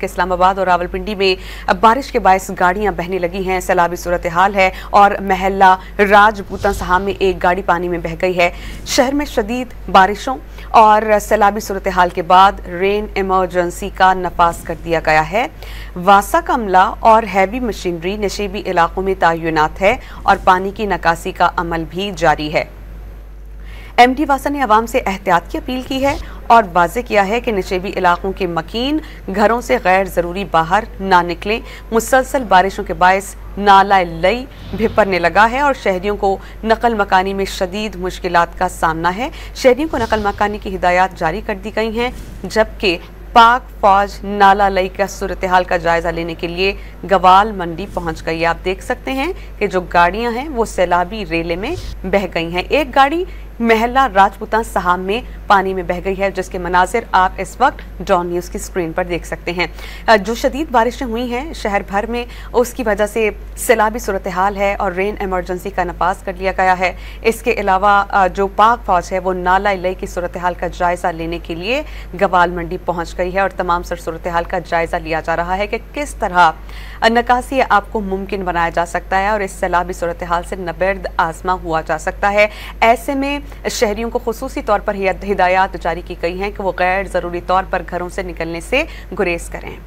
के इस्लामाबाद और रावलपिंडी में बारिश के बायस गाड़ियां बहने लगी हैं। सैलाबी सूरत हाल है और महल्ला राजपूता साहब में एक गाड़ी पानी में बह गई है। शहर में शदीद बारिशों और सैलाबी सूरत हाल के बाद रेन इमरजेंसी का नफाज कर दिया गया है। वासा का अमला और हैवी मशीनरी नशेबी इलाकों में तैनात है और पानी की निकासी का अमल भी जारी है। एमडी वासा ने अवाम से एहतियात की अपील की है और वाज़ेह किया है कि नशेबी इलाकों के मकीन घरों से गैर ज़रूरी बाहर ना निकलें। मुसलसल बारिशों के बायस नाला लई भिपरने लगा है और शहरियों को नकल मकानी में शदीद मुश्किलात का सामना है। शहरियों को नकल मकानी की हिदायत जारी कर दी गई हैं, जबकि पाक फौज नाला लई का सूरत हाल का जायजा लेने के लिए गवाल मंडी पहुंच गई है। आप देख सकते हैं कि जो गाड़ियां हैं वो सैलाबी रेले में बह गई हैं। एक गाड़ी महल्ला राजपूता साहब में पानी में बह गई है, जिसके मनाजिर आप इस वक्त डॉन न्यूज़ की स्क्रीन पर देख सकते हैं। जो शदीद बारिशें हुई हैं शहर भर में, उसकी वजह से सैलाबी सूरत हाल है और रेन इमरजेंसी का नफाज कर लिया गया है। इसके अलावा जो पाक फौज है वो नाला लई की सूरत हाल का जायजा लेने के लिए गवाल मंडी पहुंच गई है और तमाम सर सूरत हाल का जायजा लिया जा रहा है कि किस तरह निकासी आपको मुमकिन बनाया जा सकता है और इस सैलाबी सूरत हाल से नबर्द आजमा हुआ जा सकता है। ऐसे में शहरियों को खुसूसी तौर पर हिदायत जारी की गई हैं कि वो गैर ज़रूरी तौर पर घरों से निकलने से गुरेज करें।